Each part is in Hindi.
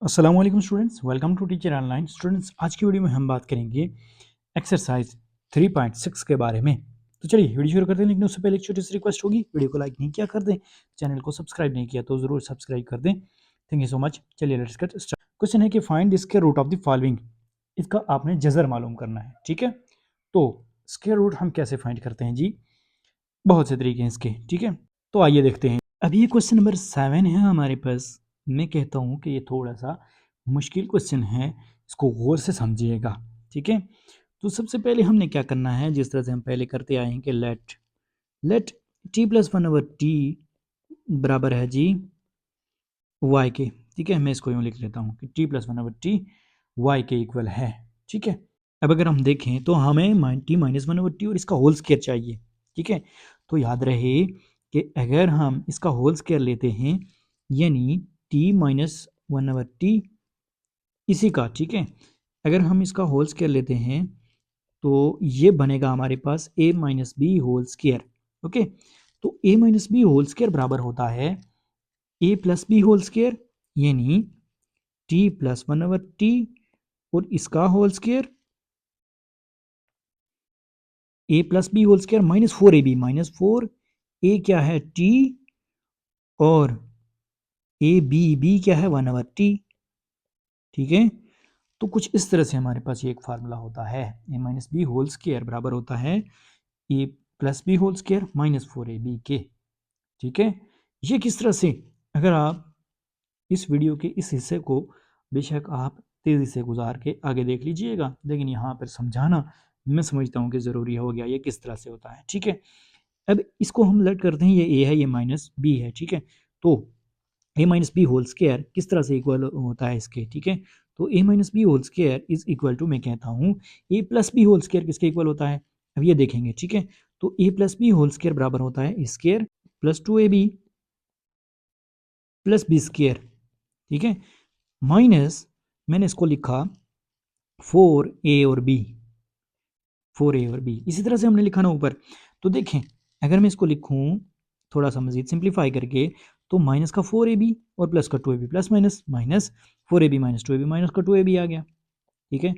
अस्सलाम वालेकुम students, welcome to teacher online. Students, आज की वीडियो में हम बात करेंगे एक्सरसाइज 3.6 के बारे में। तो चलिए वीडियो शुरू करते हैं, लेकिन उससे पहले एक छोटी सी रिक्वेस्ट होगी, वीडियो को लाइक नहीं किया कर दें, चैनल को सब्सक्राइब नहीं किया तो ज़रूर सब्सक्राइब कर दें। Thank you so much. चलिए लेट्स गेट स्टार्ट। क्वेश्चन है कि find the square root of the following. इसका आपने जज़र मालूम करना है, ठीक है। तो स्क्वायर रूट हम कैसे फाइंड करते हैं जी? बहुत से तरीके हैं इसके, ठीक है। तो आइए देखते हैं। अब ये क्वेश्चन नंबर 7 है हमारे पास। मैं कहता हूँ कि ये थोड़ा सा मुश्किल क्वेश्चन है, इसको गौर से समझिएगा, ठीक है। तो सबसे पहले हमने क्या करना है, जिस तरह से हम पहले करते आए हैं कि let let T plus one over T बराबर है जी वाई के, ठीक है। मैं इसको यूँ लिख लेता हूँ कि T plus one over T Y के इक्वल है, ठीक है। अब अगर हम देखें तो हमें T minus one over T और इसका होल स्क्वायर चाहिए, ठीक है। तो याद रहे कि अगर हम इसका होल स्क्वायर लेते हैं यानी T minus one over T इसी का, ठीक है, अगर हम इसका होल स्क्वायर लेते हैं तो ये बनेगा हमारे पास A minus B whole square. Okay, तो ए माइनस बी होल स्क्वायर बराबर होता है A plus B whole square यानी T plus one over T और इसका whole square A plus B whole square minus four A B, minus four A क्या है टी और ए बी क्या है वन ओवर टी, ठीक है। तो कुछ इस तरह से हमारे पास ये एक फार्मूला होता है, A minus B whole square बराबर होता है A plus B whole square minus four A B के, ठीक है। ये किस तरह से, अगर आप इस वीडियो के इस हिस्से को बेशक आप तेज़ी से गुजार के आगे देख लीजिएगा, लेकिन यहाँ पर समझाना मैं समझता हूँ कि ज़रूरी हो गया। ये किस तरह से होता है, ठीक है। अब इसको हम लेट करते हैं, ये ए है ये माइनस बी है, ठीक है। तो ए माइनस बी होल स्क्वायर किस तरह से इक्वल होता है इसके, ठीक है। तो ए minus B whole square is equal to, मैं कहता हूँ a plus B whole square किसके इक्वल होता है, अब ये देखेंगे, ठीक है। तो a plus B whole square बराबर होता है square plus two A B plus b square, ठीक है, माइनस मैंने इसको लिखा फोर ए और बी, फोर ए और बी इसी तरह से हमने लिखा ना ऊपर। तो देखें, अगर मैं इसको लिखूं थोड़ा सा मजीद सिंप्लीफाई करके, तो माइनस का फोर ए बी और प्लस का two A B, plus minus minus four A B minus two A B minus का टू ए बी आ गया, ठीक है,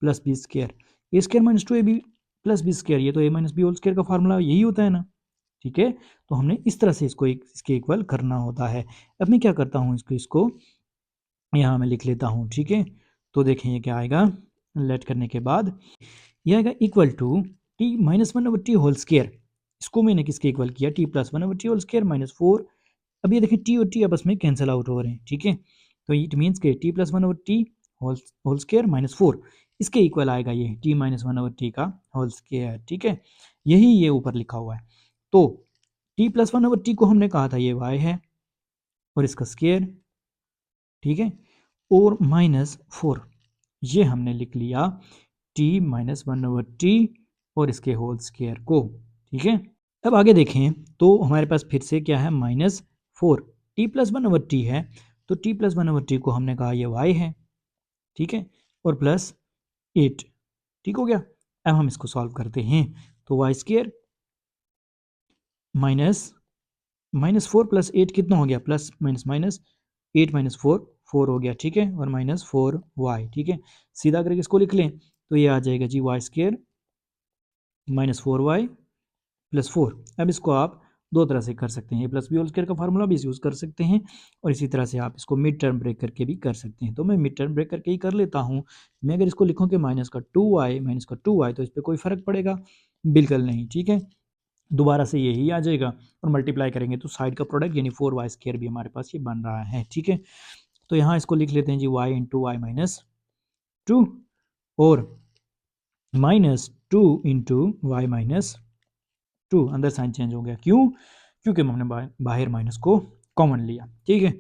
plus B square A square minus two A B plus B square, ये तो ए माइनस बी होल स्क्र का फार्मूला यही होता है ना, ठीक है। तो हमने इस तरह से इसको इसके इक्वल करना होता है। अब मैं क्या करता हूँ, इसको यहाँ मैं लिख लेता हूँ, ठीक है। तो देखें ये क्या आएगा, लेट करने के बाद ये आएगा equal to T minus one over T whole square, इसको मैंने किसके इक्वल किया, T plus one over T whole square minus four. अब ये देखें टी और टी आपस में कैंसिल आउट हो रहे हैं, ठीक है। तो इट मीन्स के t plus one over T whole square minus four इसके इक्वल आएगा ये t minus one over t का होल स्क्वायर, ठीक है। यही ये ऊपर लिखा हुआ है। तो t plus one over t को हमने कहा था ये वाई है और इसका स्क्वायर, ठीक है, और माइनस फोर ये हमने लिख लिया T minus one over T और इसके होल स्क्वायर को, ठीक है। अब आगे देखें तो हमारे पास फिर से क्या है, minus four T plus one over T है, तो t plus one over t को हमने कहा ये वाई है, ठीक है, और प्लस एट, ठीक हो गया। अब हम इसको सॉल्व करते हैं, तो y square minus minus four plus eight कितना हो गया, plus minus minus eight minus four four हो गया, ठीक है, और माइनस फोर वाई, ठीक है। सीधा करके इसको लिख लें तो ये आ जाएगा जी y square minus four y plus four. अब इसको आप दो तरह से कर सकते हैं, a plus B whole square का फार्मूला भी यूज़ कर सकते हैं और इसी तरह से आप इसको मिड टर्म ब्रेक करके भी कर सकते हैं। तो मैं मिड टर्म ब्रेक करके ही कर लेता हूँ। मैं अगर इसको लिखूँ कि माइनस का टू वाई तो इस पर कोई फ़र्क पड़ेगा, बिल्कुल नहीं, ठीक है। दोबारा से यही आ जाएगा और मल्टीप्लाई करेंगे तो साइड का प्रोडक्ट यानी फोर वाई स्क्वायर भी हमारे पास ये बन रहा है, ठीक है। तो यहाँ इसको लिख लेते हैं जी y into y minus two और minus two into y minus two, अंदर साइन चेंज हो गया, क्यों, क्योंकि हमने बाहर माइनस को कॉमन लिया, ठीक है।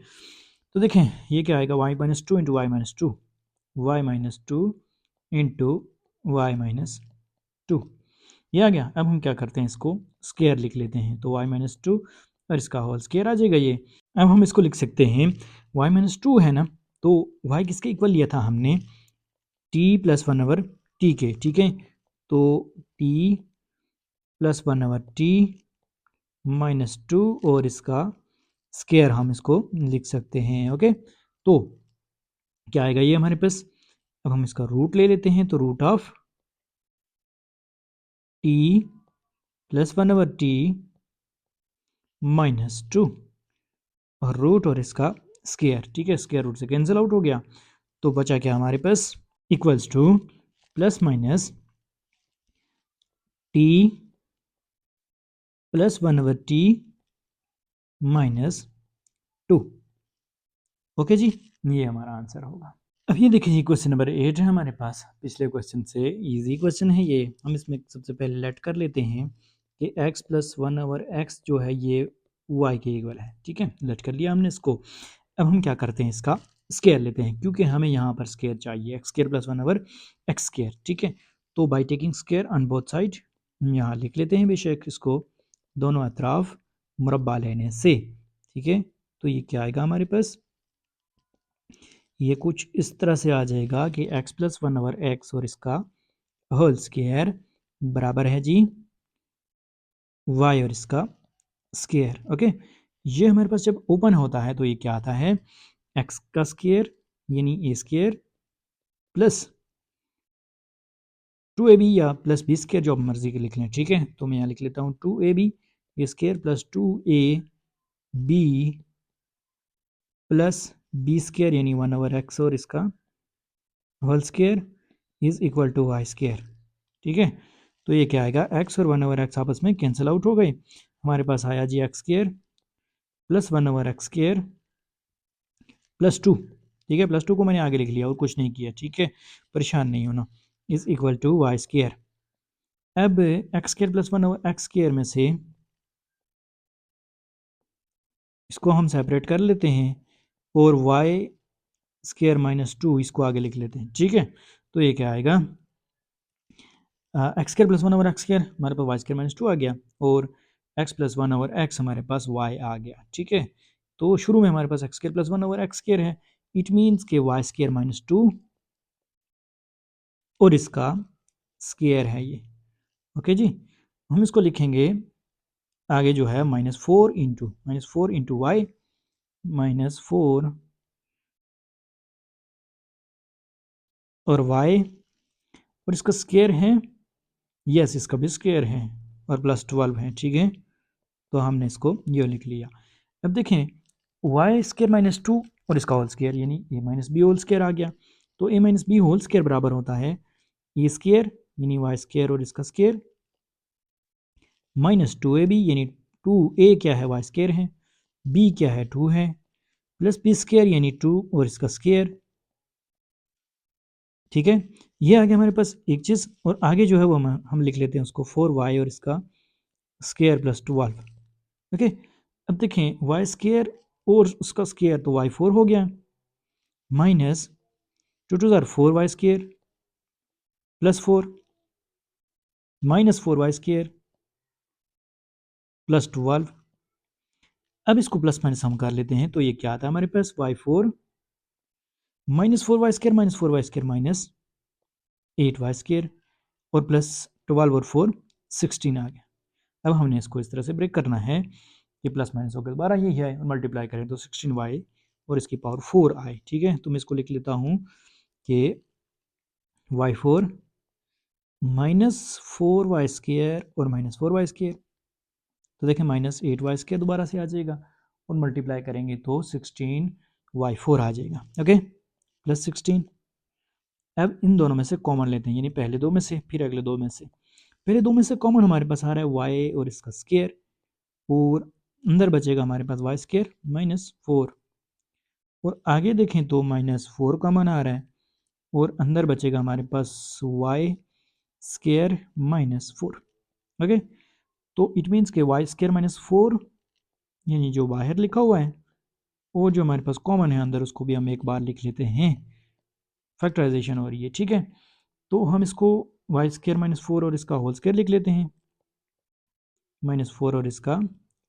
तो देखें ये क्या आएगा, y minus two into y minus two, y minus two into y minus two, ये आ गया। अब हम क्या करते हैं, इसको स्क्वायर लिख लेते हैं, तो वाई माइनस टू और इसका होल स्क्वायर आ जाएगा ये। अब हम इसको लिख सकते हैं, वाई माइनस टू है ना, तो वाई किसके इक्वल लिया था हमने, T plus one over T के, ठीक है। तो t plus one over T minus two और इसका स्क्वायर हम इसको लिख सकते हैं, ओके। तो क्या आएगा ये हमारे पास, अब हम इसका रूट ले लेते हैं, तो root of T plus 1/t -2 और रूट और इसका स्क्वायर, ठीक है, स्क्वायर रूट से कैंसिल आउट हो गया, तो बचा क्या हमारे पास, equals to plus minus t plus 1/t -2। Okay जी, ये हमारा आंसर होगा। अब ये देखिए जी, क्वेश्चन नंबर 8 है हमारे पास, पिछले क्वेश्चन से इजी क्वेश्चन है ये। हम इसमें सबसे पहले लेट कर लेते हैं कि x प्लस 1/x जो है ये y के इक्वल है, ठीक है, लेट कर लिया हमने इसको। अब हम क्या करते हैं, इसका स्केयर लेते हैं, क्योंकि हमें यहाँ पर स्केयर चाहिए, x square plus 1/x square, ठीक है। तो by taking square on both side यहाँ लिख लेते हैं बेशक इसको, दोनों अतराफ मुरब्बा लेने से, ठीक है। तो ये क्या आएगा हमारे पास, ये कुछ इस तरह से आ जाएगा कि x प्लस 1/x और इसका होल स्केयर बराबर है जी y और इसका स्केयर। ओके, ये हमारे पास जब ओपन होता है तो ये क्या आता है, x का स्केयर यानी a स्केयर प्लस 2ab या प्लस बी स्केयर, जो आप मर्जी के लिख लें, ठीक है। तो मैं यहाँ लिख लेता हूँ 2ab a square plus 2ab plus b square यानी 1/x और इसका whole square is equal to y square, ठीक है। तो ये क्या आएगा, x और 1/x आपस में कैंसिल आउट हो गए, हमारे पास आया जी x square plus 1/x square plus 2, ठीक है, प्लस 2 को मैंने आगे लिख लिया और कुछ नहीं किया, ठीक है, परेशान नहीं होना, is equal to y square. अब x square plus 1/x square में से इसको हम सेपरेट कर लेते हैं और y स्केयर -2 इसको आगे लिख लेते हैं, ठीक है। तो ये क्या आएगा, x square plus 1/x square हमारे पास वाई स्केयर -2 आ गया और x प्लस 1/x हमारे पास y आ गया, ठीक है। तो शुरू में हमारे पास x square plus 1/x square है, इट मीन्स के वाई स्केयर -2 और इसका स्केयर है ये। ओके जी, हम इसको लिखेंगे आगे जो है -4 इंटू वाई -4 और y और इसका स्केयर है, यस इसका भी स्केयर है और प्लस 12 है, ठीक है। तो हमने इसको ये लिख लिया। अब देखें वाई स्केयर -2 और इसका होल स्केयर यानी a minus B whole square आ गया, तो a minus B whole square बराबर होता है ए स्केयर यानी वाई स्केयर और इसका स्केयर -2ab यानी 2a क्या है वाई स्केयर है, b क्या है 2 है, प्लस बी स्केयर यानी 2 और इसका स्केयर, ठीक है। ये आ गया हमारे पास एक चीज़, और आगे जो है वो हम लिख लेते हैं उसको 4y और इसका स्केयर प्लस 12। ओके, अब देखें वाई स्केयर और उसका स्केयर तो y4 हो गया minus 2 2 4 y square plus 4 -4 y square plus 12। अब इसको प्लस माइनस हम कर लेते हैं, तो ये क्या आता है हमारे पास y4 -4 y square -4 y square -8 y square और प्लस 12 और 4 16 आ गया। अब हमने इसको इस तरह से ब्रेक करना है, ये प्लस माइनस हो गया, दोबारा यही है, मल्टीप्लाई करें तो 16y और इसकी पावर 4 आए, ठीक है। तो मैं इसको लिख लेता हूँ कि y4 -4 वाई स्केयर और -4 वाई स्केयर, तो देखें -8 वाई स्केयर दोबारा से आ जाएगा और मल्टीप्लाई करेंगे तो 16y4 आ जाएगा, ओके, प्लस 16। अब इन दोनों में से कॉमन लेते हैं, यानी पहले दो में से फिर अगले दो में से, पहले दो में से कॉमन हमारे पास आ रहा है y और इसका स्केयर और अंदर बचेगा हमारे पास वाई स्केयर -4 और आगे देखें तो -4 कॉमन आ रहा है और अंदर बचेगा हमारे पास वाई स्केयर -4। ओके, तो इट मीन्स के वाई स्केयर -4 यानी जो बाहर लिखा हुआ है और जो हमारे पास कॉमन है अंदर उसको भी हम एक बार लिख लेते हैं, फैक्टराइजेशन हो रही है, ठीक है। तो हम इसको वाई स्केयर -4 और इसका होल स्केयर लिख लेते हैं, -4 और इसका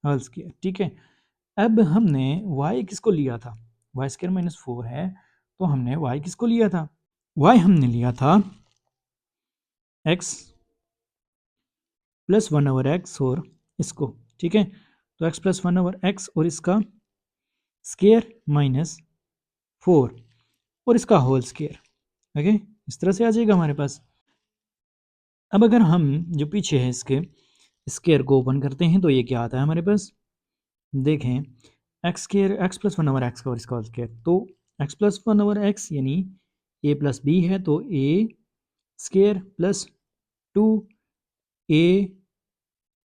होल स्केयर, ठीक है। अब हमने y किसको लिया था, वाई स्केयर -4 है तो हमने y किसको लिया था, y हमने लिया था x प्लस 1/x और इसको, ठीक है। तो x प्लस 1/x और इसका स्केयर -4 और इसका होल स्क्वायर। ओके, इस तरह से आ जाएगा हमारे पास। अब अगर हम जो पीछे है इसके स्क्वायर को ओपन करते हैं तो ये क्या आता है हमारे पास, देखें, x square x plus one over x और इसका होल स्क्वायर, तो x plus one over x यानी ए प्लस बी है, तो a square plus two A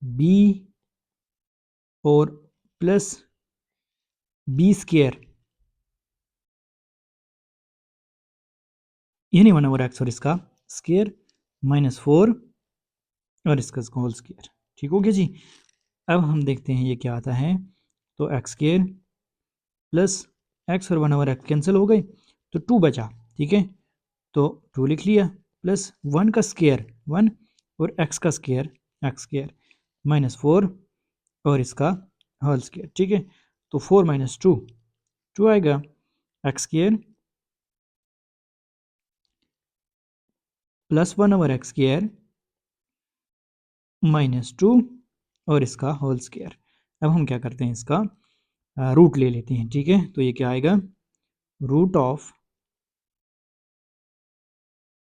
B और प्लस बी स्क्वायर यानी वन ओवर एक्स और इसका स्क्वायर माइनस फोर और इसका होल स्क्वायर। ठीक हो गया जी। अब हम देखते हैं ये क्या आता है, तो एक्स स्क्वायर प्लस एक्स और वन ओवर एक्स कैंसिल हो गए तो टू बचा। ठीक है, तो टू लिख लिया प्लस वन का स्क्वायर वन और एक्स का square x square minus four और इसका होल स्क्वायर। ठीक है, तो फोर माइनस टू टू आएगा, x square plus one over x square minus two और इसका होल स्क्वायर। अब हम क्या करते हैं, इसका रूट ले लेते हैं। ठीक है, तो ये क्या आएगा, root of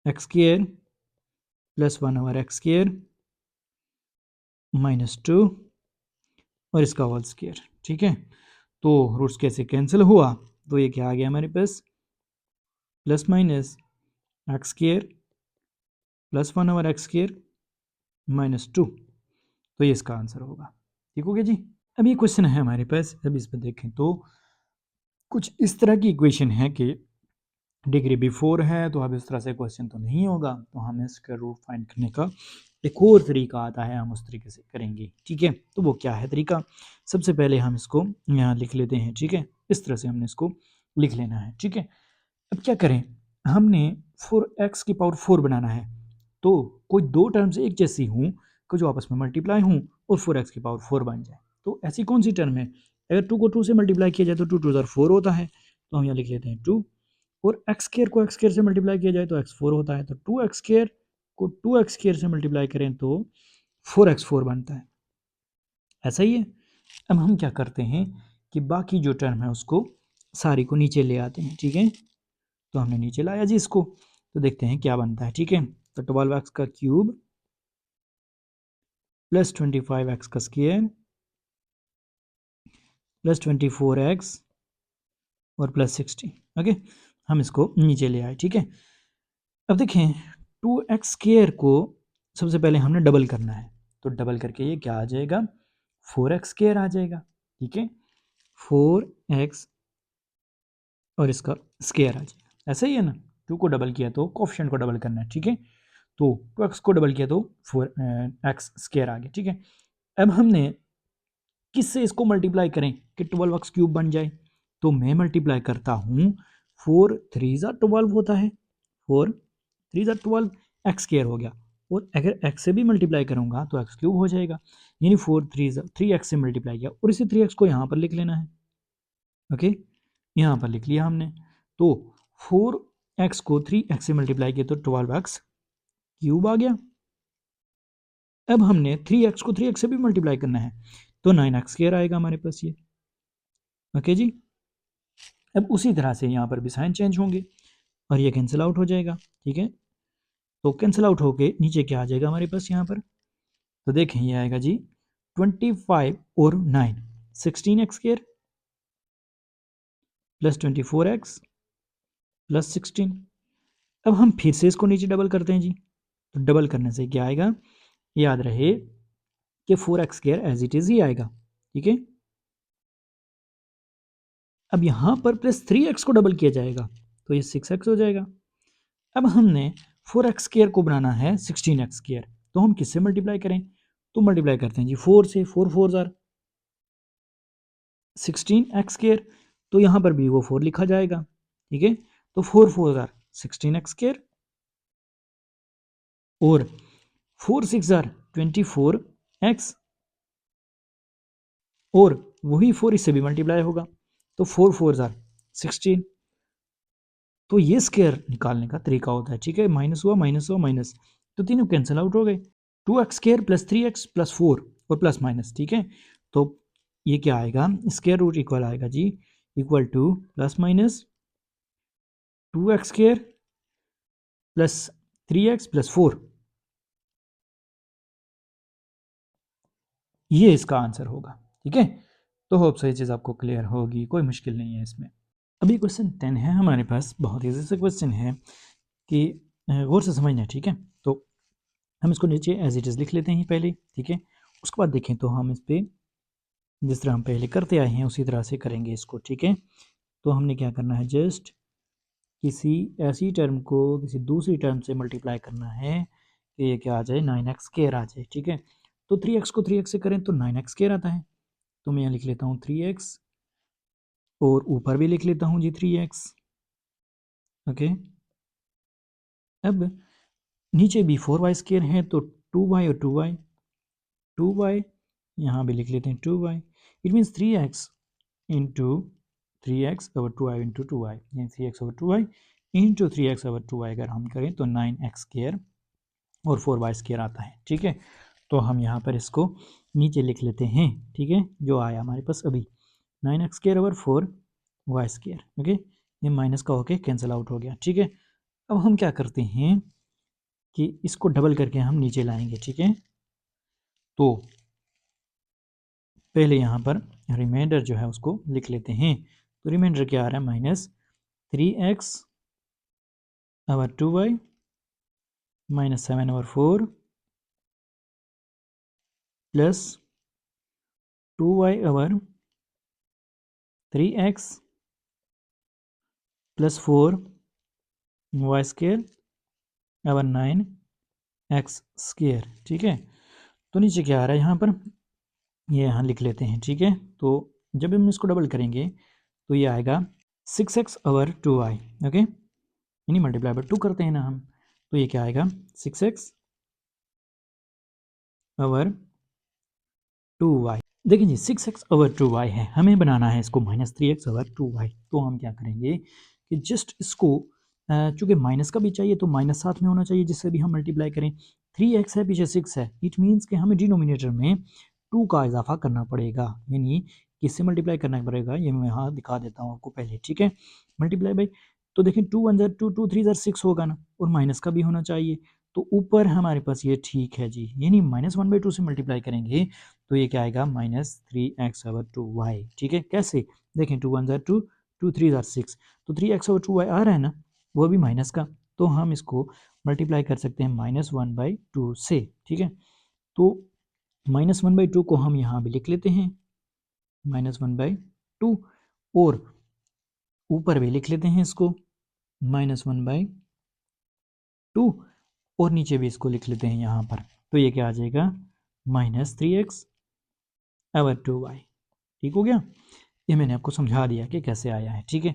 x square plus one over x square minus two और इसका होल स्क्वायर। ठीक है, तो रूट्स कैसे कैंसिल हुआ, तो ये क्या आ गया हमारे पास, plus minus x square plus one over x square minus two, तो ये इसका आंसर होगा। ठीक हो गया जी। अब ये क्वेश्चन है हमारे पास, अब इस पर देखें तो कुछ इस तरह की इक्वेशन है कि डिग्री बिफोर है, तो अब इस तरह से क्वेश्चन तो नहीं होगा, तो हमें इसका रूट फाइंड करने का एक और तरीका आता है, हम उस तरीके से करेंगे। ठीक है, तो वो क्या है तरीका, सबसे पहले हम इसको यहाँ लिख लेते हैं। ठीक है, इस तरह से हमने इसको लिख लेना है। ठीक है, अब क्या करें, हमने 4x की पावर 4 बनाना है, तो कोई दो टर्म्स एक जैसी हों कि जो आपस में मल्टीप्लाई हों और 4x की पावर 4 बन जाए, तो ऐसी कौन सी टर्म है, अगर 2 को 2 से मल्टीप्लाई किया जाए तो 2 2 4 होता है, तो हम यहाँ लिख लेते हैं 2, और एक्स स्क्वायर को एक्स स्क्वायर से मल्टीप्लाई किया जाए तो एक्स फोर होता है, तो 2x स्क्वायर को 2x स्क्वायर से मल्टीप्लाई करें तो 4x4 बनता है। ऐसा ही है। अब हम क्या करते हैं कि बाकी जो टर्म है उसको सारी को नीचे ले आते हैं। ठीक है, तो हमने नीचे लाया जी इसको, तो देखते हैं क्या बनता है। ठीक है, तो 12x का क्यूब प्लस 25x का स्क्वायर प्लस 24x और प्लस 16। ओके, हम इसको नीचे ले आए। ठीक है, अब देखें 2x स्क्वायर को सबसे पहले हमने डबल करना है, तो डबल करके ये क्या आ जाएगा, 4x स्क्वायर आ जाएगा। ठीक है, 4x और इसका स्क्वायर आ जाएगा। ऐसा ही है ना, 2 को डबल किया तो कोफिशिएंट को डबल करना है। ठीक है, तो 2x को डबल किया तो 4x स्क्वायर आ गया। ठीक है, अब हमने किससे इसको मल्टीप्लाई करें कि 12x क्यूब बन जाए, तो मैं मल्टीप्लाई करता हूँ, 4 3 12 होता है, 4 3 12 एक्स स्क्वायर हो गया, और अगर x से भी मल्टीप्लाई करूँगा तो एक्स क्यूब हो जाएगा, यानी 4 3 एक्स से मल्टीप्लाई किया और इसी 3x को यहाँ पर लिख लेना है। ओके, यहाँ पर लिख लिया हमने, तो 4x को 3x से मल्टीप्लाई किया तो 12x क्यूब आ गया। अब हमने 3x को 3x से भी मल्टीप्लाई करना है, तो 9x स्क्वायर आएगा हमारे पास ये। ओके जी, अब उसी तरह से यहाँ पर भी साइन चेंज होंगे और ये कैंसिल आउट हो जाएगा। ठीक है, तो कैंसिल आउट होके नीचे क्या आ जाएगा हमारे पास यहाँ पर, तो देखें ये आएगा जी 25 और 9 16x square plus 24x plus 16। अब हम फिर से इसको नीचे डबल करते हैं जी, तो डबल करने से क्या आएगा, याद रहे कि 4x square as it is ही आएगा। ठीक है, अब यहाँ पर प्लस 3x को डबल किया जाएगा तो ये 6x हो जाएगा। अब हमने 4x स्क्वायर को बनाना है 16x स्क्वायर, तो हम किससे मल्टीप्लाई करें, तो मल्टीप्लाई करते हैं जी 4 से, 4 4 जार 16x स्क्वायर, तो यहाँ पर भी वो 4 लिखा जाएगा। ठीक है, तो 4 4 जार 16x स्क्वायर और 4 6 जार 24x और वही 4 इससे भी मल्टीप्लाई होगा, तो 4 4 जार 16। तो ये स्क्वायर निकालने का तरीका होता है। ठीक है, माइनस हुआ माइनस, तो तीनों कैंसिल आउट हो गए, 2x square plus 3x plus 4 और प्लस माइनस। ठीक है, तो ये क्या आएगा, स्क्वायर रूट इक्वल आएगा जी, equal to plus minus 2x² plus 3x plus 4, ये इसका आंसर होगा। ठीक है, तो होप सही चीज़ आपको क्लियर होगी, कोई मुश्किल नहीं है इसमें। अभी क्वेश्चन 10 है हमारे पास, बहुत ईजी सा क्वेश्चन है कि गौर से समझना है। ठीक है, तो हम इसको नीचे एज इट इज़ लिख लेते हैं पहले। ठीक है, उसके बाद देखें तो हम इस पर जिस तरह हम पहले करते आए हैं उसी तरह से करेंगे इसको। ठीक है, तो हमने क्या करना है, जस्ट किसी ऐसी टर्म को किसी दूसरी टर्म से मल्टीप्लाई करना है कि ये क्या आ जाए, 9x² आ जाए। ठीक है, तो 3x को 3x से करें तो 9x² आता है, तो मैं यहाँ लिख लेता हूँ 3x और ऊपर भी लिख लेता हूँ जी 3x। ओके, अब नीचे भी 4y² है तो 2y और 2y यहाँ भी लिख लेते हैं 2y। It means 3x into 3x over 2y into 2y, यानी 3x over 2y into 3x over 2y अगर हम करें तो 9x² और 4y² आता है। ठीक है, तो हम यहाँ पर इसको नीचे लिख लेते हैं। ठीक है, जो आया हमारे पास अभी 9x² ओवर 4y²। ओके, ये माइनस का होके कैंसिल आउट हो गया। ठीक है, अब हम क्या करते हैं कि इसको डबल करके हम नीचे लाएंगे। ठीक है, तो पहले यहाँ पर रिमाइंडर जो है उसको लिख लेते हैं। तो रिमाइंडर क्या आ रहा है, -3x over 2y minus 7 over 4 plus 2y over 3x plus 4y² over 9x²। ठीक है, तो नीचे क्या आ रहा है यहाँ पर, ये यहाँ लिख लेते हैं। ठीक है, तो जब हम इसको डबल करेंगे तो ये आएगा 6x ओवर 2y। ओके, यानी मल्टीप्लाई बाय 2 करते हैं ना हम, तो ये क्या आएगा 6x ओवर 2y। देखिए जी 6x ओवर 2y है, हमें बनाना है इसको -3x ओवर 2y। तो हम क्या करेंगे कि जस्ट इसको चूँकि माइनस का भी चाहिए तो माइनस साथ में होना चाहिए जिससे भी हम मल्टीप्लाई करें। 3x है पीछे 6 है, इट मीन्स कि हमें डिनोमिनेटर में 2 का इजाफा करना पड़ेगा, यानी किससे मल्टीप्लाई करना पड़ेगा ये मैं यहाँ दिखा देता हूँ आपको पहले। ठीक है, मल्टीप्लाई बाई, तो देखें 2 1 ज़र 2 2 3 ज़र 6 होगा ना, और माइनस का भी होना चाहिए। तो ऊपर हमारे पास ये ठीक है जी, यानी -1/2 से मल्टीप्लाई करेंगे तो ये क्या आएगा -3x ओवर 2y। ठीक है, कैसे, देखें 2 1 ज़र 2 2 3 ज़र 6, तो 3x ओवर 2y आ रहा है ना, वो भी माइनस का, तो हम इसको मल्टीप्लाई कर सकते हैं -1/2 से। ठीक है, तो -1/2 को हम यहाँ भी लिख लेते हैं -1/2, और ऊपर भी लिख लेते हैं इसको -1/2, और नीचे भी इसको लिख लेते हैं यहाँ पर, तो ये क्या आ जाएगा -3x ओवर 2y। ठीक हो गया, ये मैंने आपको समझा दिया कि कैसे आया है। ठीक है,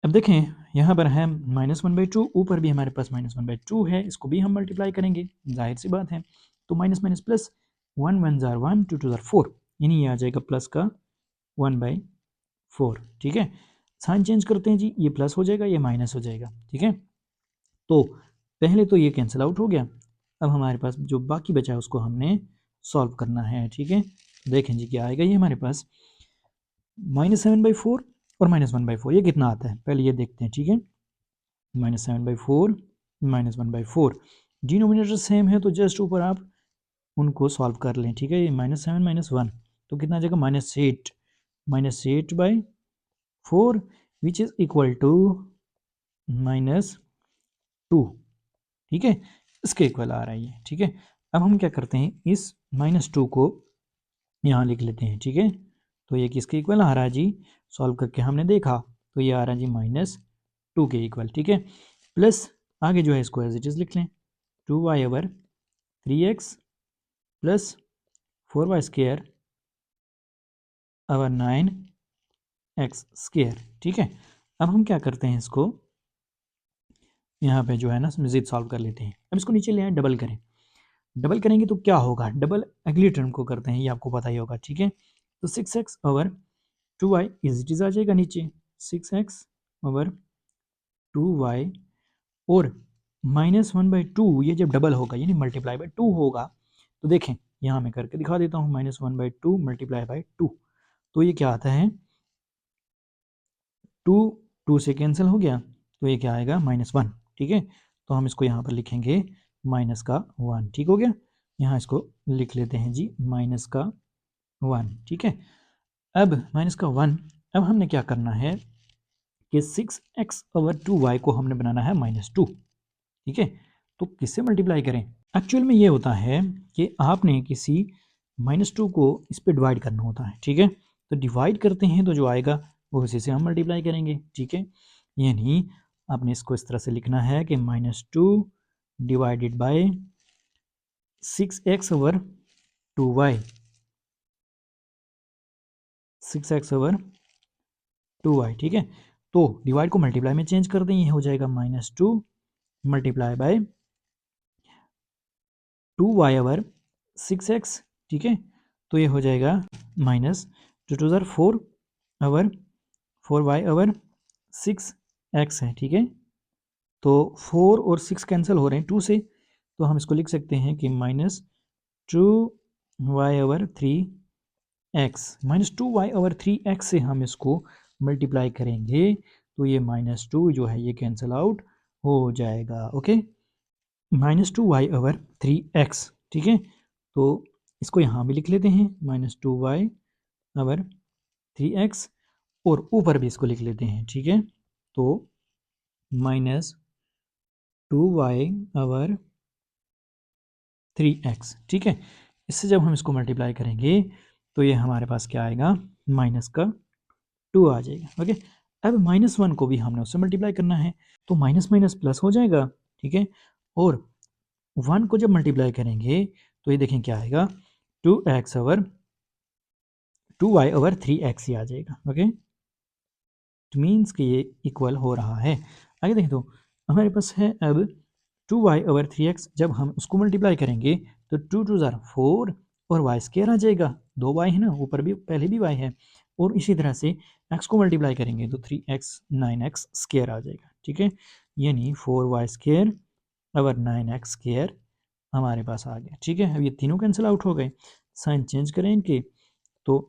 अब देखें यहाँ पर है -1/2, ऊपर भी हमारे पास -1/2 है, इसको भी हम मल्टीप्लाई करेंगे, जाहिर सी बात है। तो माइनस माइनस प्लस, 1 1 ज़ार 1 2 2 ज़ार 4, यानी ये आ जाएगा प्लस का 1/4। ठीक है, साइन चेंज करते हैं जी, ये प्लस हो जाएगा, ये माइनस हो जाएगा। ठीक है, तो पहले तो ये कैंसिल आउट हो गया, अब हमारे पास जो बाकी बचा है उसको हमने सॉल्व करना है। ठीक है, देखें जी क्या आएगा, ये हमारे पास -7/4 और -1/4, ये कितना आता है पहले ये देखते हैं। ठीक है, -7/4 -1/4, डिनोमिनेटर सेम है तो जस्ट ऊपर आप उनको सॉल्व कर लें। ठीक है, ये -7 -1 तो कितना आ जाएगा -8/4 विच इज़ इक्वल टू -2। ठीक है, इसके इक्वल आ रहा है ये। ठीक है, अब हम क्या करते हैं, इस -2 को यहाँ लिख लेते हैं। ठीक है, तो ये किसके इक्वल आ रहा है जी, सॉल्व करके हमने देखा तो ये आ रहा है जी -2 के इक्वल। ठीक है, प्लस आगे जो है इसको एज इट इज़ लिख लें, 2y over 3x plus 4y² over 9x²। ठीक है, अब हम क्या करते हैं, इसको यहाँ पे जो है ना मज़ीद सॉल्व कर लेते हैं। अब इसको नीचे ले आए, डबल करें, डबल करेंगे तो क्या होगा, डबल अगली टर्म को करते हैं, ये आपको पता ही होगा। ठीक है, तो 6x over 2y is it is आ जाएगा नीचे 6x ओवर 2y, और -1/2 ये जब डबल होगा यानी मल्टीप्लाई बाय 2 होगा, तो देखें यहाँ मैं करके दिखा देता हूँ, -1/2 मल्टीप्लाई बाय 2, तो ये क्या आता है 2 2 से कैंसिल हो गया, तो ये क्या आएगा -1, ठीक है। तो हम इसको यहाँ पर लिखेंगे -1, ठीक हो गया। यहाँ इसको लिख लेते हैं जी -1, ठीक है। अब -1, अब हमने क्या करना है कि 6x/2y को हमने बनाना है -2, ठीक है। तो किससे मल्टीप्लाई करें? एक्चुअल में ये होता है कि आपने किसी -2 को इस पे डिवाइड करना होता है, ठीक है। तो डिवाइड करते हैं तो जो आएगा वो उसी से हम मल्टीप्लाई करेंगे, ठीक है। यानी आपने इसको इस तरह से लिखना है कि -2 डिवाइडेड बाय 6x/2y, 6x/2y, ठीक है। तो डिवाइड को मल्टीप्लाई में चेंज कर दें, ये हो जाएगा -2 मल्टीप्लाई बाय 2y/6x, ठीक है। तो ये हो जाएगा -2 * 4y/6x है, ठीक है। तो 4 और 6 कैंसिल हो रहे हैं 2 से, तो हम इसको लिख सकते हैं कि -2y/3x, -2y/3x से हम इसको मल्टीप्लाई करेंगे तो ये -2 जो है ये कैंसिल आउट हो जाएगा, ओके। -2y/3x, ठीक है। तो इसको यहाँ भी लिख लेते हैं -2y/3x, और ऊपर भी इसको लिख लेते हैं, ठीक है। तो -2y/3x, ठीक है। इससे जब हम इसको मल्टीप्लाई करेंगे तो ये हमारे पास क्या आएगा, -2 आ जाएगा, ओके। अब -1 को भी हमने उससे मल्टीप्लाई करना है, तो माइनस माइनस प्लस हो जाएगा, ठीक है। और 1 को जब मल्टीप्लाई करेंगे तो ये देखें क्या आएगा, 2y/3x ही आ जाएगा, ओके। इट मीन्स कि ये इक्वल हो रहा है। आगे देखें तो हमारे पास है अब 2y/3x, जब हम उसको मल्टीप्लाई करेंगे तो 2 2 ज़ार 4 और वाई स्केयर आ जाएगा, 2y है ना, ऊपर भी पहले भी y है। और इसी तरह से x को मल्टीप्लाई करेंगे तो 3x 9x स्केयर आ जाएगा, ठीक है। यानी 4y² / 9x स्केयर हमारे पास आ गया, ठीक है। अब ये तीनों कैंसिल आउट हो गए, साइन चेंज करें इनके, तो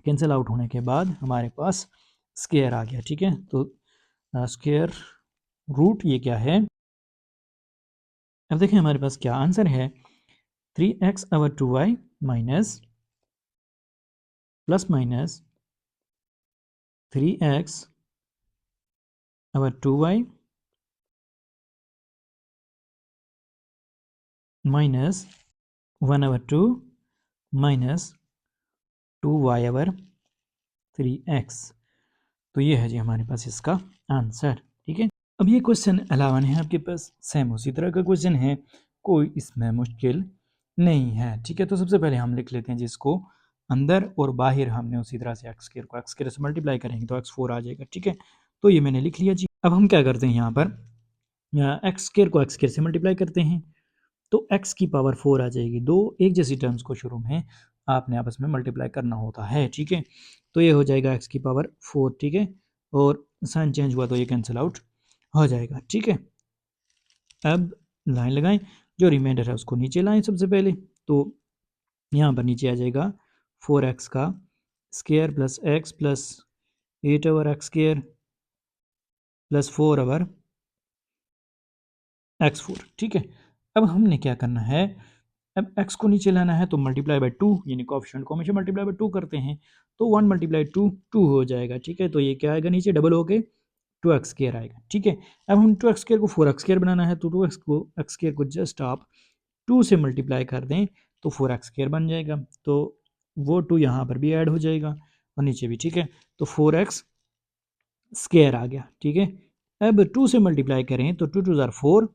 कैंसिल आउट होने के बाद हमारे पास स्केयर आ गया, ठीक है। तो स्केयर रूट ये क्या है, अब देखें हमारे पास क्या आंसर है, 3x/2y minus plus minus 3x/2y minus 1/2 minus 2y/3x। तो ये है जी हमारे पास इसका आंसर, ठीक है। अब ये क्वेश्चन 11 है आपके पास, सेम उसी तरह का क्वेश्चन है, कोई इसमें मुश्किल नहीं है, ठीक है। तो सबसे पहले हम लिख लेते हैं जिसको अंदर और बाहर हमने उसी तरह से एक्स स्क्वायर को एक्स स्क्वायर से मल्टीप्लाई करेंगे तो x4 आ जाएगा, ठीक है। तो ये मैंने लिख लिया जी। अब हम क्या करते हैं, यहाँ पर एक्स स्क्वायर को एक्स स्क्वायर से मल्टीप्लाई करते हैं तो x की पावर 4 आ जाएगी। दो एक जैसी टर्म्स को शुरू में आपने आपस में मल्टीप्लाई करना होता है, ठीक है। तो ये हो जाएगा x की पावर 4, ठीक है। और साइन चेंज हुआ तो ये कैंसिल आउट हो जाएगा, ठीक है। अब लाइन लगाएं, जो रिमाइंडर है उसको नीचे लाएं सबसे पहले, तो यहाँ पर नीचे आ जाएगा 4x का square plus x plus 8/x square plus 4/x4, ठीक है। अब हमने क्या करना है, अब x को नीचे लाना है तो मल्टीप्लाई बाय 2, यानी कोएफिशिएंट को हमेशा मल्टीप्लाई बाय 2 करते हैं, तो 1 × 2 2 हो जाएगा, ठीक है। तो ये क्या आएगा, नीचे डबल होके 2x स्क्वायर आएगा, ठीक है। अब हम 2x स्क्वायर को 4x स्क्वायर बनाना है तो 2x को x स्क्वायर को जस्ट आप 2 से मल्टीप्लाई कर दें तो 4x स्क्वायर बन जाएगा, तो वो 2 यहाँ पर भी ऐड हो जाएगा और नीचे भी, ठीक है। तो 4x स्क्वायर आ गया, ठीक है। अब 2 से मल्टीप्लाई करें तो 2 2 ज़ार 4,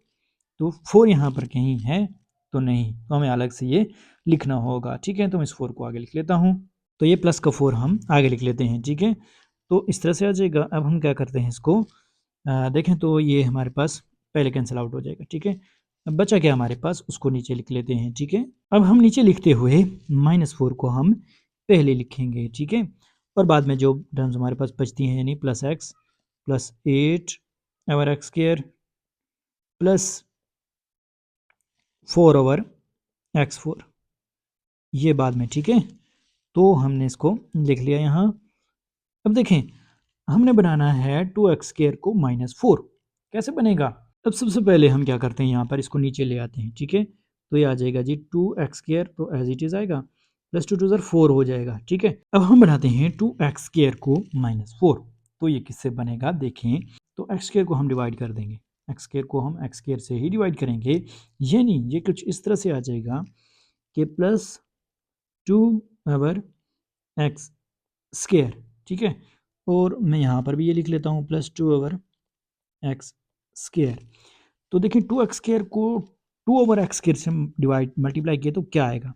तो 4 यहाँ पर कहीं है तो नहीं, तो हमें अलग से ये लिखना होगा, ठीक है। तो मैं इस 4 को आगे लिख लेता हूँ, तो ये प्लस का 4 हम आगे लिख लेते हैं, ठीक है। तो इस तरह से आ जाएगा। अब हम क्या करते हैं इसको, देखें तो ये हमारे पास पहले कैंसिल आउट हो जाएगा, ठीक है। अब बचा क्या हमारे पास, उसको नीचे लिख लेते हैं, ठीक है। अब हम नीचे लिखते हुए -4 को हम पहले लिखेंगे, ठीक है। और बाद में जो टर्म्स हमारे पास बचती हैं, यानी +x plus 8/x square plus 4/x4, ये बाद में, ठीक है। तो हमने इसको लिख लिया यहाँ। अब देखें हमने बनाना है 2x स्क्वायर को -4, कैसे बनेगा? अब सबसे पहले हम क्या करते हैं, यहाँ पर इसको नीचे ले आते हैं, ठीक है। तो ये आ जाएगा जी 2x² तो एज इट इज़ आएगा, प्लस 2 2 4 हो जाएगा, ठीक है। अब हम बनाते हैं 2x² को -4, तो ये किससे बनेगा देखें। तो x² को हम डिवाइड कर देंगे, x² को हम x² से ही डिवाइड करेंगे, यानी ये कुछ इस तरह से आ जाएगा कि प्लस 2 ओवर x², ठीक है। और मैं यहाँ पर भी ये लिख लेता हूँ प्लस 2 ओवर x²। तो देखिए 2x² को 2/x² से डिवाइड मल्टीप्लाई किया तो क्या आएगा,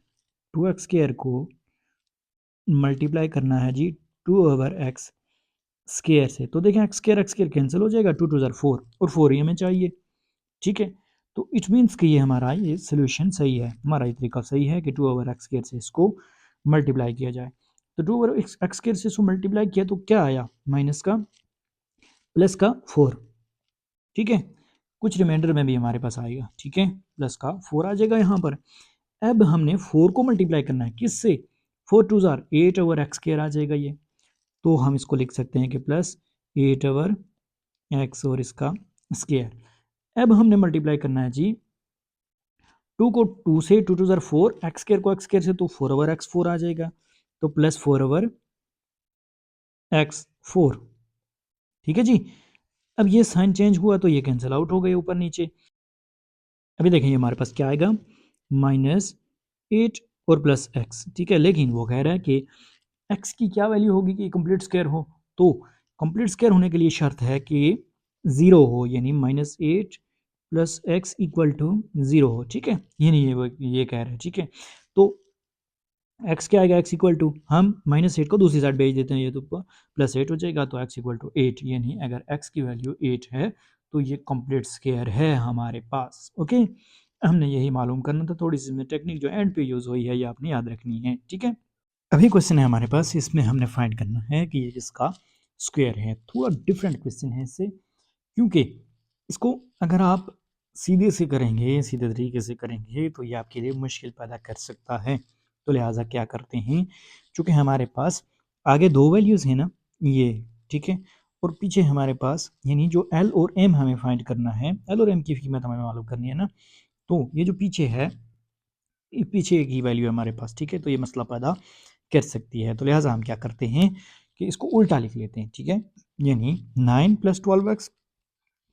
2x² को मल्टीप्लाई करना है जी 2/x² से, तो देखें x² कैंसिल हो जाएगा, 2 2 ज़र 4 और 4 ही हमें चाहिए, ठीक है। तो इट मीन्स कि ये हमारा ये सोल्यूशन सही है, हमारा ये तरीका सही है कि 2/x² से इसको मल्टीप्लाई किया जाए। तो 2/x² से इसको मल्टीप्लाई किया तो क्या आया, माइनस का प्लस का 4, ठीक है। कुछ रिमाइंडर में भी हमारे पास आएगा, ठीक है, प्लस का 4 आ जाएगा यहाँ पर। अब हमने 4 को मल्टीप्लाई करना है किससे, 4 2 ज़ार 8/x² आ जाएगा ये, तो हम इसको लिख सकते हैं कि प्लस 8/x और इसका स्क्वायर। अब हमने मल्टीप्लाई करना है जी 2 को 2 से, 2 2 ज़ार 4, x² को x² से तो 4/x4 आ जाएगा, तो प्लस 4/x4, ठीक है जी। अब ये साइन चेंज हुआ तो ये कैंसिल आउट हो गए ऊपर नीचे। अभी देखेंगे हमारे पास क्या आएगा, -8 और प्लस x, ठीक है। लेकिन वो कह रहा है कि x की क्या वैल्यू होगी कि कंप्लीट स्क्वायर हो, तो कंप्लीट स्क्वायर होने के लिए शर्त है कि 0 हो, यानी -8 प्लस x इक्वल टू 0 हो, ठीक है। ये नहीं है वो ये कह रहे हैं, ठीक है। तो x क्या आएगा, x इक्वल टू हम -8 को दूसरी साइड भेज देते हैं, ये तो +8 हो जाएगा, तो x इक्वल टू 8, यानी अगर x की वैल्यू 8 है तो ये कंप्लीट स्क्वायर है हमारे पास, ओके। हमने यही मालूम करना था, थोड़ी सी टेक्निक जो एंड पे यूज़ हुई है ये आपने याद रखनी है, ठीक है। अभी क्वेश्चन है हमारे पास, इसमें हमने फाइंड करना है कि ये जिसका स्क्वायर है, थोड़ा डिफरेंट क्वेश्चन है इससे, क्योंकि इसको अगर आप सीधे से करेंगे, सीधे तरीके से करेंगे तो ये आपके लिए मुश्किल पैदा कर सकता है। तो लिहाजा क्या करते हैं, चूँकि हमारे पास आगे 2 वैल्यूज़ हैं ना, ये, ठीक है, और पीछे हमारे पास यानी जो एल और एम हमें फाइंड करना है, एल और एम की कीमत हमें मालूम करनी है ना, तो ये जो पीछे है, ये पीछे की वैल्यू है हमारे पास, ठीक है, तो ये मसला पैदा कर सकती है। तो लिहाजा हम क्या करते हैं कि इसको उल्टा लिख लेते हैं, ठीक है, यानी 9 + 12x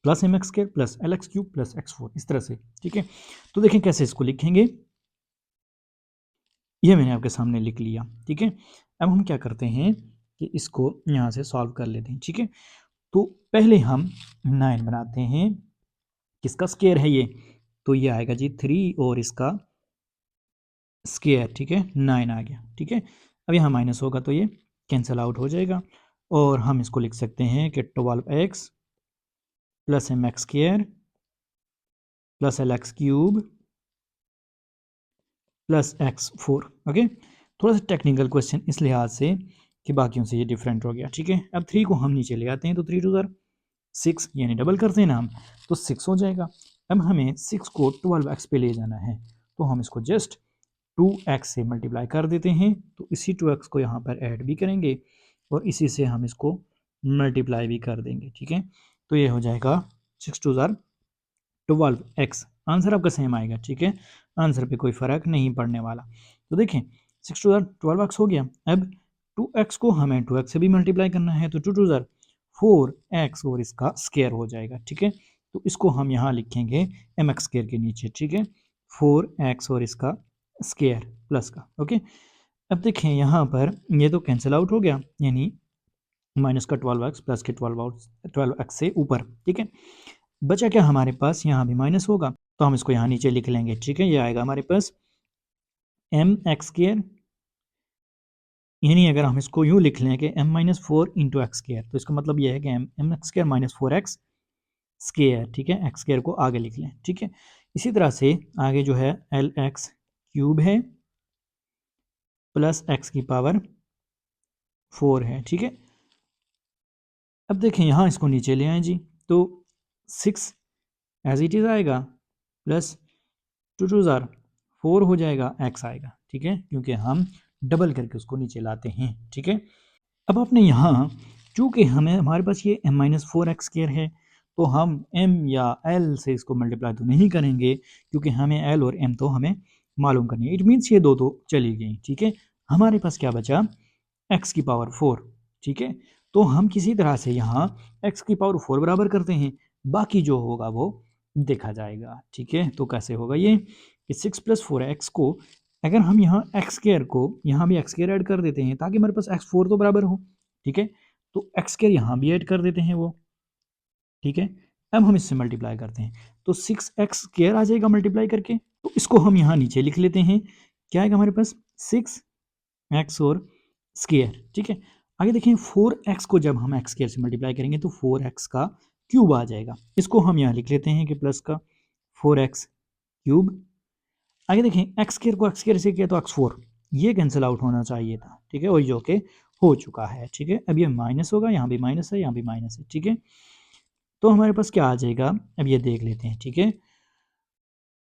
plus mx² plus lx³ plus x4, इस तरह से, ठीक है। तो देखें कैसे इसको लिखेंगे, ये मैंने आपके सामने लिख लिया, ठीक है। अब हम क्या करते हैं कि इसको यहाँ से सॉल्व कर लेते हैं, ठीक है। तो पहले हम 9 बनाते हैं, किसका स्क्वायर है ये, तो ये आएगा जी 3 और इसका स्क्वायर, ठीक है, 9 आ गया, ठीक है। अब यहाँ माइनस होगा तो ये कैंसिल आउट हो जाएगा, और हम इसको लिख सकते हैं कि 12x plus mx² plus lx³ plus x4, okay. थोड़ा सा टेक्निकल क्वेश्चन इस लिहाज से कि बाकियों से ये डिफरेंट हो गया, ठीक है। अब 3 को हम नीचे ले आते हैं, तो 3 2 ज़ार 6, यानी डबल करते हैं ना हम, तो 6 हो जाएगा। अब हमें 6 को 12x पे ले जाना है, तो हम इसको जस्ट 2x से मल्टीप्लाई कर देते हैं, तो इसी 2x को यहाँ पर ऐड भी करेंगे और इसी से हम इसको मल्टीप्लाई भी कर देंगे, ठीक है। तो ये हो जाएगा 6 2 ज़ार 12x, आंसर आपका सेम आएगा, ठीक है, आंसर पे कोई फ़र्क नहीं पड़ने वाला। तो देखें 6 2 ज़ार 12x हो गया। अब 2x को हमें 2x से भी मल्टीप्लाई करना है, तो 2 2 ज़ार 4x और इसका स्क्वायर हो जाएगा, ठीक है। तो इसको हम यहाँ लिखेंगे mx² के नीचे, ठीक है, 4x और इसका स्क्वायर प्लस का, ओके। अब देखें यहाँ पर ये तो कैंसिल आउट हो गया, यानी माइनस का 12x प्लस के 12x से ऊपर, ठीक है। बचा क्या हमारे पास, यहाँ भी माइनस होगा, तो हम इसको यहाँ नीचे लिख लेंगे, ठीक है। ये आएगा हमारे पास mx², यानी अगर हम इसको यूँ लिख लें कि m-4 इंटू x², तो इसका मतलब ये है कि mx² माइनस 4x², ठीक है, x² को आगे लिख लें, ठीक है। इसी तरह से आगे जो है lx³ है प्लस x की पावर 4 है, ठीक है। अब देखें यहाँ इसको नीचे ले आएँ जी, तो 6 एज इट इज़ आएगा, प्लस 2 2 ज़ार 4 हो जाएगा, x आएगा, ठीक है, क्योंकि हम डबल करके उसको नीचे लाते हैं, ठीक है। अब आपने यहाँ चूँकि हमें हमारे पास ये m-4x² है, तो हम m या l से इसको मल्टीप्लाई तो नहीं करेंगे, क्योंकि हमें l और m तो हमें मालूम करनी है। इट मीन्स ये दो तो चली गई, ठीक है। हमारे पास क्या बचा, x की पावर 4, ठीक है। तो हम किसी तरह से यहाँ x की पावर 4 बराबर करते हैं, बाकी जो होगा वो देखा जाएगा, ठीक है। तो कैसे होगा ये कि 6 + 4x को अगर हम यहाँ एक्स स्क्वायर को यहाँ भी एक्स स्क्वायर ऐड कर देते हैं, ताकि हमारे पास x4 तो बराबर हो, ठीक है। तो एक्स स्क्वायर यहाँ भी ऐड कर देते हैं वो, ठीक है। अब हम इससे मल्टीप्लाई करते हैं तो 6x² आ जाएगा मल्टीप्लाई करके। तो इसको हम यहाँ नीचे लिख लेते हैं, क्या आएगा हमारे पास 6x और स्क्वायर, ठीक है। आगे देखें 4x को जब हम x स्क्वायर से मल्टीप्लाई करेंगे तो 4x का क्यूब आ जाएगा। इसको हम यहाँ लिख लेते हैं कि प्लस का 4x क्यूब। आगे देखें x स्क्वायर को x स्क्वायर से किया तो x4, ये कैंसिल आउट होना चाहिए था, ठीक है, और जो कि हो चुका है, ठीक है। अब ये माइनस होगा, यहाँ भी माइनस है, यहाँ भी माइनस है, ठीक है। तो हमारे पास क्या आ जाएगा, अब ये देख लेते हैं, ठीक है।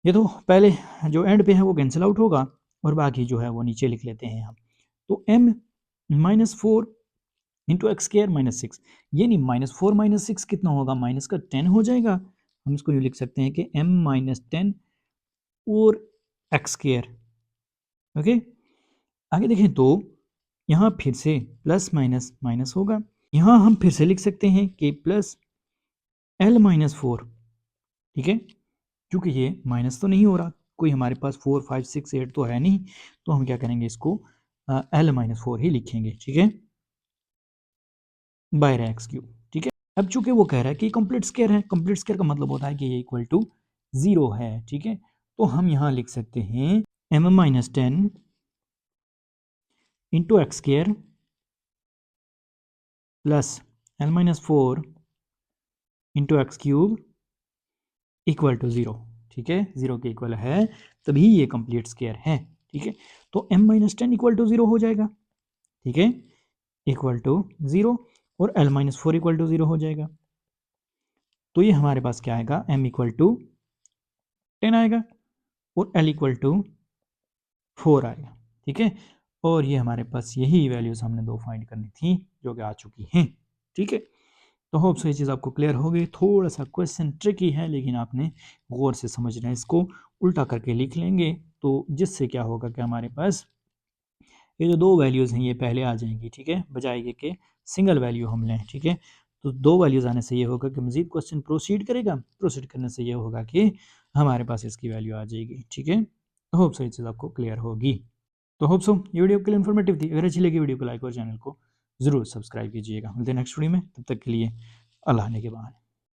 ये तो पहले जो एंड पे है वो कैंसिल आउट होगा, और बाकी जो है वो नीचे लिख लेते हैं हम। तो m -4 इंटू एक्स स्क्वायर -6, ये नहीं -4 -6 कितना होगा, माइनस का 10 हो जाएगा। हम इसको यूँ लिख सकते हैं कि m -10 और एक्स स्क्वायर, ओके। आगे देखें तो यहाँ फिर से प्लस माइनस माइनस होगा, यहाँ हम फिर से लिख सकते हैं कि प्लस l -4, ठीक है। क्योंकि ये माइनस तो नहीं हो रहा, कोई हमारे पास 4 5 6 8 तो है नहीं, तो हम क्या करेंगे, इसको l -4 ही लिखेंगे, ठीक है, बाय एक्स क्यूब, ठीक है। अब चूंकि वो कह रहा है कि कंप्लीट स्क्वायर है, कंप्लीट स्क्वायर का मतलब होता है कि ये इक्वल टू 0 है, ठीक है। तो हम यहाँ लिख सकते हैं m -10 into x square plus l -4 into x cube equal to 0, ठीक है। 0 के इक्वल है तभी ये कंप्लीट स्क्वायर है, ठीक है। तो m -10 इक्वल टू 0 हो जाएगा, ठीक है, इक्वल टू 0, और l -4 इक्वल टू 0 हो जाएगा। तो ये हमारे पास क्या आएगा, m इक्वल टू 10 आएगा और l इक्वल टू 4 आएगा, ठीक है। और ये हमारे पास यही वैल्यूज हमने दो फाइंड करनी थी जो कि आ चुकी हैं, ठीक है। तो होप सो ये चीज़ आपको क्लियर हो गई। थोड़ा सा क्वेश्चन ट्रिकी है, लेकिन आपने गौर से समझना है, इसको उल्टा करके लिख लेंगे तो जिससे क्या होगा कि हमारे पास ये जो दो वैल्यूज़ हैं ये पहले आ जाएंगी, ठीक है, बजाय ये कि सिंगल वैल्यू हम लें, ठीक है। तो दो वैल्यूज़ आने से ये होगा कि मज़ीद क्वेश्चन प्रोसीड करेगा, प्रोसीड करने से ये होगा कि हमारे पास इसकी वैल्यू आ जाएगी, ठीक है। होप सो ये चीज़ आपको क्लियर होगी। तो होप सो ये वीडियो आपके लिए इन्फॉर्मेटिव थी। अगर अच्छी लगी वीडियो को लाइक और चैनल को ज़रूर सब्सक्राइब कीजिएगा। मिलते हैं नेक्स्ट वीडियो में, तब तक के लिए अल्लाह ने के बाद।